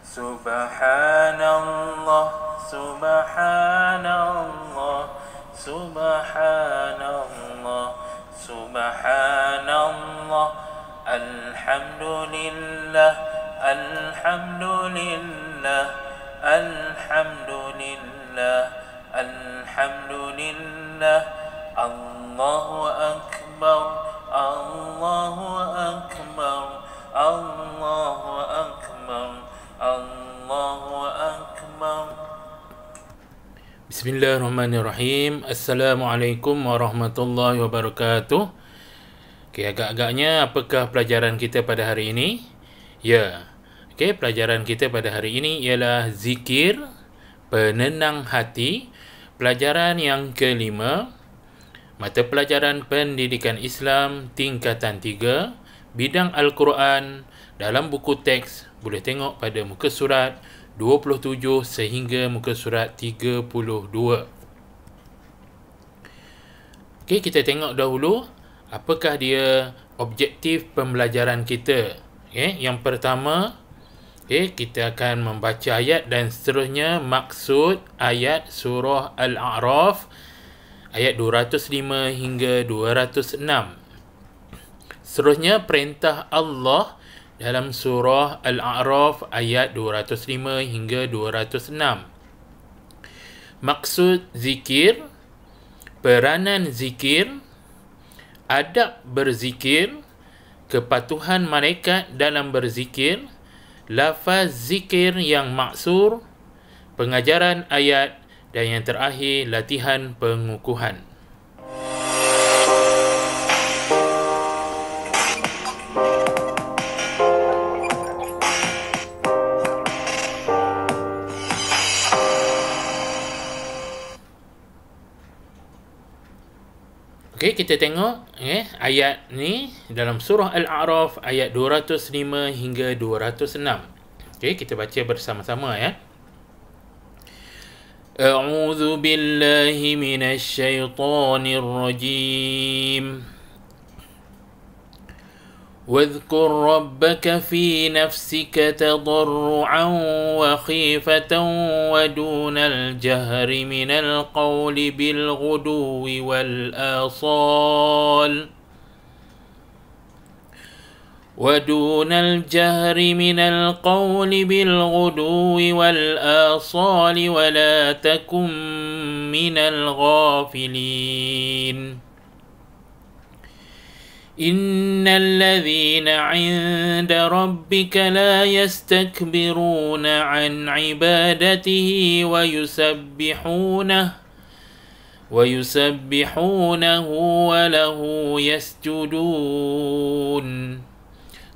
Subhanallah, subhanallah, subhanallah, subhanallah. Alhamdulillah, alhamdulillah, alhamdulillah, alhamdulillah. Allahu akbar, Allahu akbar, Allahu akbar, Allahu akbar. Bismillahirrahmanirrahim. Assalamualaikum warahmatullahi wabarakatuh. Okey, agak-agaknya apakah pelajaran kita pada hari ini? Ya. Okey, pelajaran kita pada hari ini ialah zikir penenang hati. Pelajaran yang kelima, mata pelajaran pendidikan Islam tingkatan 3, bidang Al-Quran dalam buku teks. Boleh tengok pada muka surat 27 sehingga muka surat 32. Okey, kita tengok dahulu apakah dia objektif pembelajaran kita. Okey, yang pertama, okey, kita akan membaca ayat dan seterusnya maksud ayat surah Al-A'raf ayat 205 hingga 206. Seterusnya perintah Allah dalam surah Al-A'raf ayat 205 hingga 206. Maksud zikir, peranan zikir, adab berzikir, kepatuhan malaikat dalam berzikir, lafaz zikir yang maksur, pengajaran ayat, dan yang terakhir latihan pengukuhan. Okey, kita tengok ayat ni dalam surah Al-A'raf ayat 205 hingga 206. Okey, kita baca bersama-sama ya. A'udzu billahi minasy syaithanir rajim. واذكر ربك في نفسك تضرعا وخيفة ودون الجهر من القول بالغدو والآصال ودون الجهر من القول بالغدو والآصال ولا تكن من الغافلين إن الذين عند ربك لا يستكبرون عن عبادته ويسبحونه وله يسجدون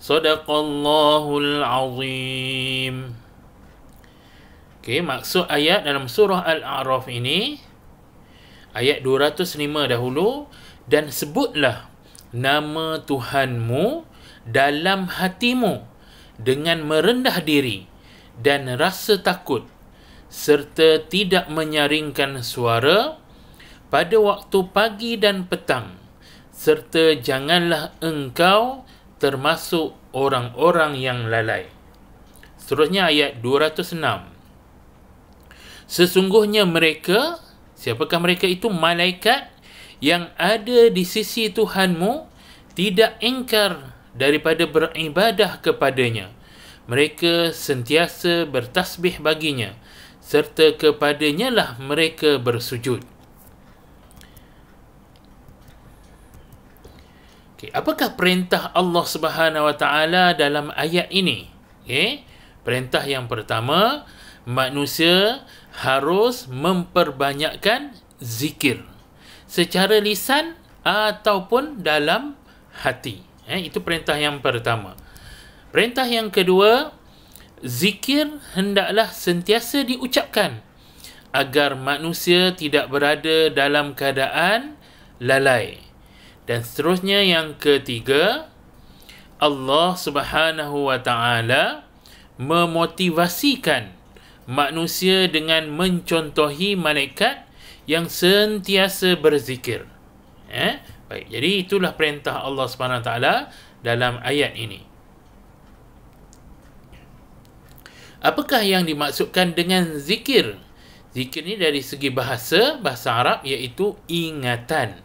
صدق الله العظيم. Okey, maksud ayat dalam surah Al-A'raf ini ayat 205 dahulu, dan sebutlah nama Tuhanmu dalam hatimu dengan merendah diri dan rasa takut, serta tidak menyaringkan suara pada waktu pagi dan petang, serta janganlah engkau termasuk orang-orang yang lalai. Seterusnya ayat 206. Sesungguhnya mereka, siapakah mereka itu? Malaikat yang ada di sisi Tuhanmu tidak ingkar daripada beribadah kepadanya. Mereka sentiasa bertasbih baginya, serta kepadanya lah mereka bersujud. Okay, apakah perintah Allah Subhanahu Wa Taala dalam ayat ini? Okay, perintah yang pertama, manusia harus memperbanyakkan zikir secara lisan ataupun dalam hati. Itu perintah yang pertama. Perintah yang kedua, zikir hendaklah sentiasa diucapkan agar manusia tidak berada dalam keadaan lalai. Dan seterusnya yang ketiga, Allah Subhanahu Wa Taala memotivasikan manusia dengan mencontohi malaikat yang sentiasa berzikir. Baik, jadi itulah perintah Allah Subhanahu Wa Taala dalam ayat ini. Apakah yang dimaksudkan dengan zikir? Zikir ni dari segi bahasa Arab iaitu ingatan.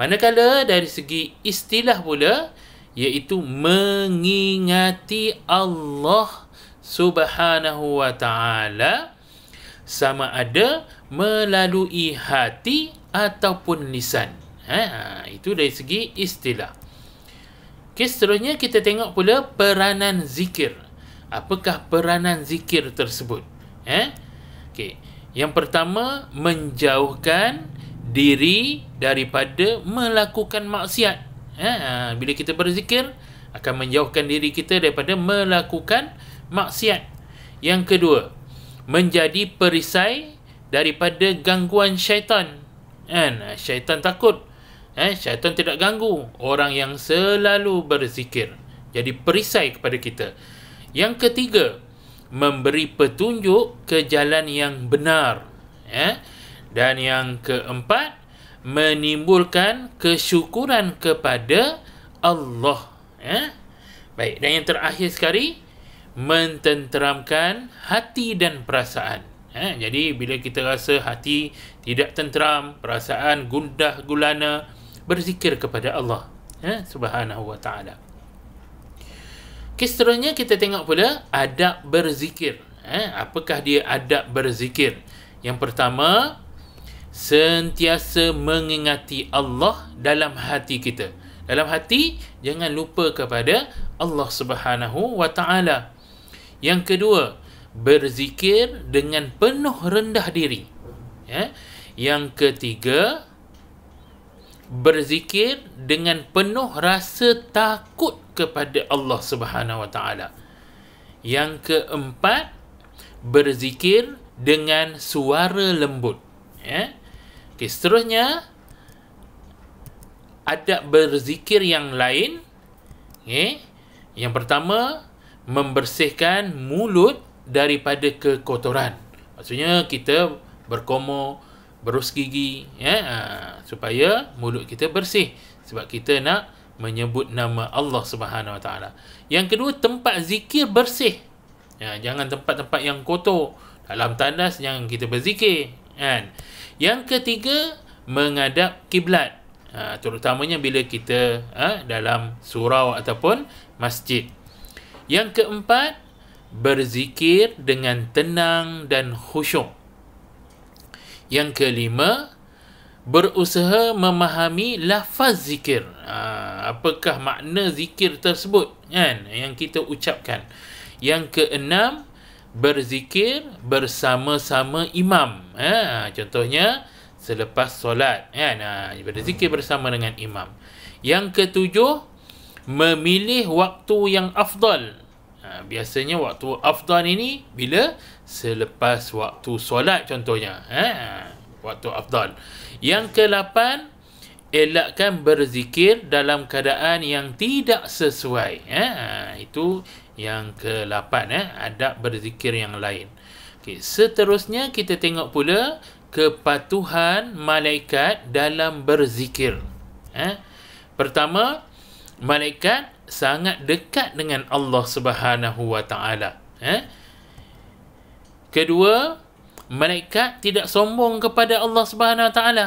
Manakala dari segi istilah pula iaitu mengingati Allah Subhanahu wa ta'ala, sama ada melalui hati ataupun lisan. Itu dari segi istilah. Okay, seterusnya kita tengok pula peranan zikir. Apakah peranan zikir tersebut? Okay. Yang pertama, menjauhkan diri daripada melakukan maksiat. Bila kita berzikir, akan menjauhkan diri kita daripada melakukan maksiat. Yang kedua, menjadi perisai daripada gangguan syaitan. Syaitan takut. Syaitan tidak ganggu orang yang selalu berzikir. Jadi perisai kepada kita. Yang ketiga, memberi petunjuk ke jalan yang benar. Dan yang keempat, menimbulkan kesyukuran kepada Allah. Baik, dan yang terakhir sekali, mententeramkan hati dan perasaan. Jadi bila kita rasa hati tidak tenteram, perasaan gundah gulana, berzikir kepada Allah Subhanahu wa ta'ala. Seterusnya kita tengok pula adab berzikir. Apakah dia adab berzikir? Yang pertama, sentiasa mengingati Allah dalam hati kita. Dalam hati, jangan lupa kepada Allah Subhanahu wa ta'ala. Yang kedua, berzikir dengan penuh rendah diri. Yang ketiga, berzikir dengan penuh rasa takut kepada Allah Subhanahu wa ta'ala. Yang keempat, berzikir dengan suara lembut. Seterusnya, adab berzikir yang lain. Yang pertama, membersihkan mulut daripada kekotoran. Maksudnya kita berkomor, berus gigi, supaya mulut kita bersih, sebab kita nak menyebut nama Allah Subhanahu wa ta'ala. Yang kedua, tempat zikir bersih. Jangan tempat-tempat yang kotor. Dalam tandas jangan kita berzikir. Yang ketiga, menghadap kiblat. Terutamanya bila kita dalam surau ataupun masjid. Yang keempat, berzikir dengan tenang dan khusyuk. Yang kelima, berusaha memahami lafaz zikir. Apakah makna zikir tersebut yang kita ucapkan. Yang keenam, berzikir bersama-sama imam. Contohnya selepas solat, berzikir bersama dengan imam. Yang ketujuh, memilih waktu yang afdal. Biasanya waktu afdal ini bila selepas waktu solat contohnya. Waktu afdal. Yang ke-8, elakkan berzikir dalam keadaan yang tidak sesuai. Itu yang ke-8, adab berzikir yang lain. Seterusnya kita tengok pula kepatuhan malaikat dalam berzikir. Pertama, malaikat sangat dekat dengan Allah Subhanahu wa ta'ala. Kedua, malaikat tidak sombong kepada Allah Subhanahu wa ta'ala.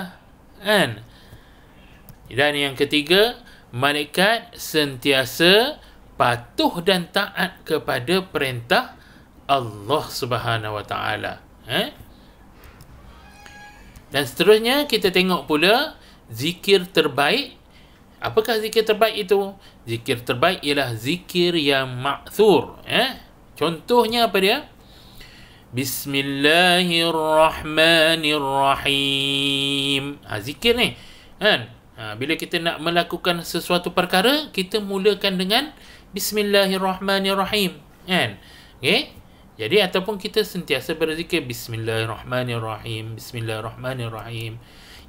Dan yang ketiga, malaikat sentiasa patuh dan taat kepada perintah Allah Subhanahu wa ta'ala. Dan seterusnya kita tengok pula zikir terbaik. Apakah zikir terbaik itu? Zikir terbaik ialah zikir yang ma'thur. Contohnya apa dia? Bismillahirrahmanirrahim. Zikir ni. Bila kita nak melakukan sesuatu perkara, kita mulakan dengan Bismillahirrahmanirrahim. Jadi ataupun kita sentiasa berzikir Bismillahirrahmanirrahim, Bismillahirrahmanirrahim.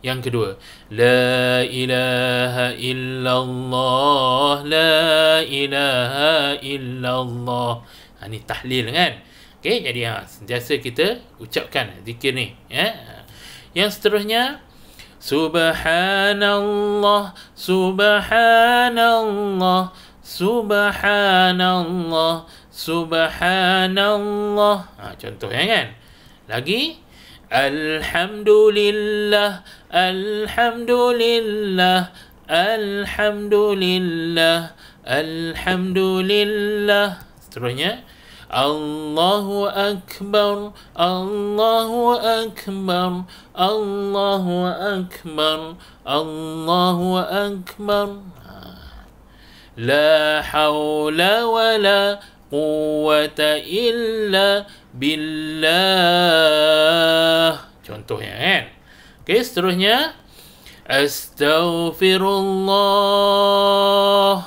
Yang kedua, La ilaha illallah, La ilaha illallah. Ini tahlil kan? Jadi sentiasa kita ucapkan zikir ni. Yang seterusnya, Subhanallah, Subhanallah, Subhanallah, subhanallah. Contohnya kan. Lagi, alhamdulillah, alhamdulillah, alhamdulillah, alhamdulillah. Seterusnya, Allahu akbar, Allahu akbar, Allahu akbar, Allahu akbar. La haula wa la quwwata illa billah. Contohnya kan. Okey, seterusnya, astaghfirullah.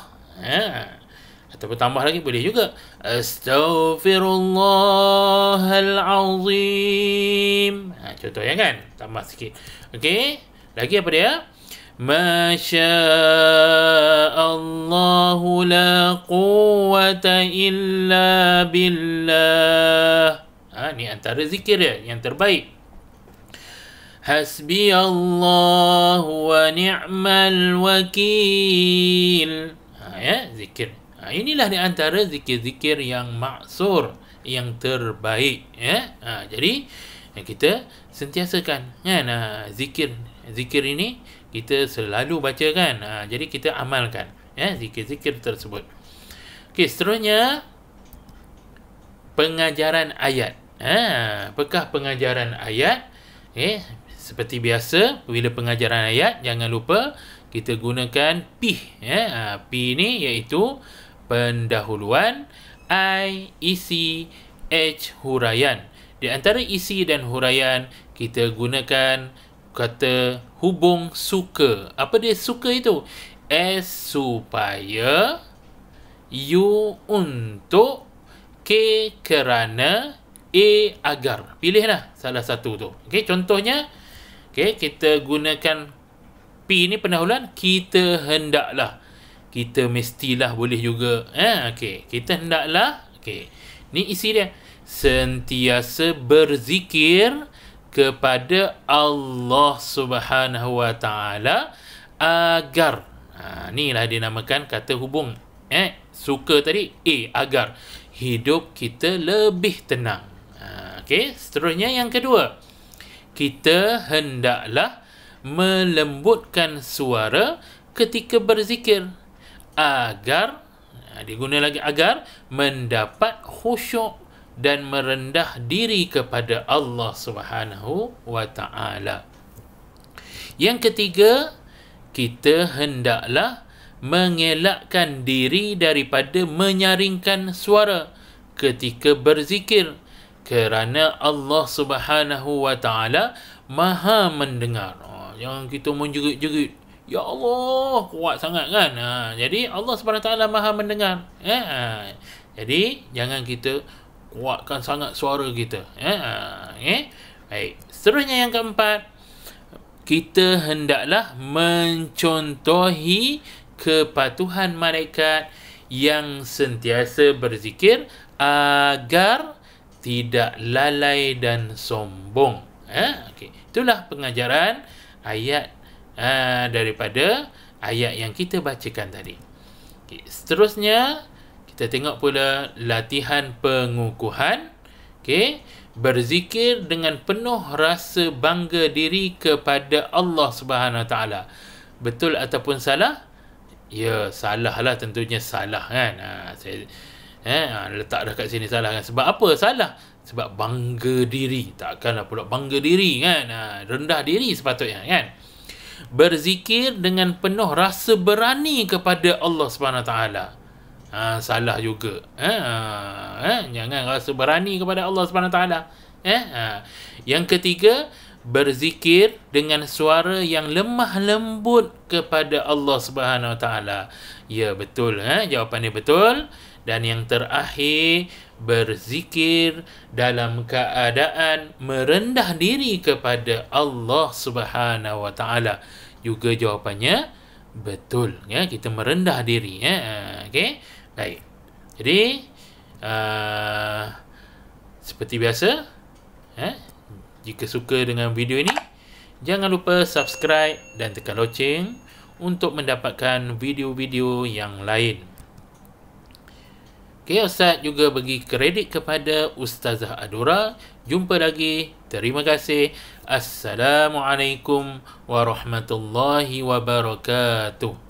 Ataupun tambah lagi boleh juga, astaghfirullahalazim. Contohnya kan, tambah sikit. Okey, lagi apa dia? Masyaallahu la quwwata illa billah. Ni antara zikir dia yang terbaik. Hasbiyallahu wa ni'mal wakil. Zikir. Inilah di antara zikir-zikir yang maksur, yang terbaik. Jadi kita sentiasakan kan, zikir ini kita selalu baca kan. Jadi kita amalkan zikir-zikir tersebut. Okey, seterusnya pengajaran ayat. Apakah pengajaran ayat? Seperti biasa, bila pengajaran ayat, jangan lupa kita gunakan P. P ni iaitu pendahuluan, I, isi, H, huraian. Di antara isi dan huraian, kita gunakan kata hubung suka. Apa dia suka itu? S supaya, U untuk, K kerana, A agar. Pilihlah salah satu tu. Okey, contohnya, kita gunakan P ni pendahuluan, kita hendaklah. Kita mestilah boleh juga. Okey, kita hendaklah. Okey, ni isi dia. Sentiasa berzikir kepada Allah Subhanahu Wa Taala agar. Inilah dinamakan kata hubung. Suka tadi, A, agar hidup kita lebih tenang. Okey, seterusnya yang kedua. Kita hendaklah melembutkan suara ketika berzikir agar, diguna lagi agar, mendapat khusyuk dan merendah diri kepada Allah Subhanahu Wa Taala. Yang ketiga, kita hendaklah mengelakkan diri daripada menyaringkan suara ketika berzikir, kerana Allah Subhanahu Wa Taala Maha mendengar. Jangan kita menjerit-jerit, ya Allah, kuat sangat kan. Jadi Allah Subhanahu Wa Taala Maha mendengar. Jadi jangan kita kuatkan sangat suara kita. Baik. Seterusnya yang keempat, kita hendaklah mencontohi kepatuhan malaikat yang sentiasa berzikir agar tidak lalai dan sombong. Itulah pengajaran ayat daripada ayat yang kita bacakan tadi. Seterusnya kita tengok pula latihan pengukuhan. Berzikir dengan penuh rasa bangga diri kepada Allah Subhanahu Wa Taala. Betul ataupun salah? Ya, salah lah, tentunya salah kan. Saya letak dah kat sini salah kan. Sebab apa salah? Sebab bangga diri. Takkanlah pula bangga diri kan. Rendah diri sepatutnya kan. Berzikir dengan penuh rasa berani kepada Allah Subhanahu Taala. Salah juga. Jangan rasa berani kepada Allah Subhanahu Taala. Yang ketiga, berzikir dengan suara yang lemah lembut kepada Allah Subhanahu Taala. Ya, betul. Jawapan dia betul. Dan yang terakhir, berzikir dalam keadaan merendah diri kepada Allah Subhanahu Wa Taala. Juga jawapannya betul. Kita merendah diri. Okey. Baik. Jadi seperti biasa, jika suka dengan video ini, jangan lupa subscribe dan tekan loceng untuk mendapatkan video-video yang lain. Okey, Ustaz juga bagi kredit kepada Ustazah Adura. Jumpa lagi. Terima kasih. Assalamualaikum warahmatullahi wabarakatuh.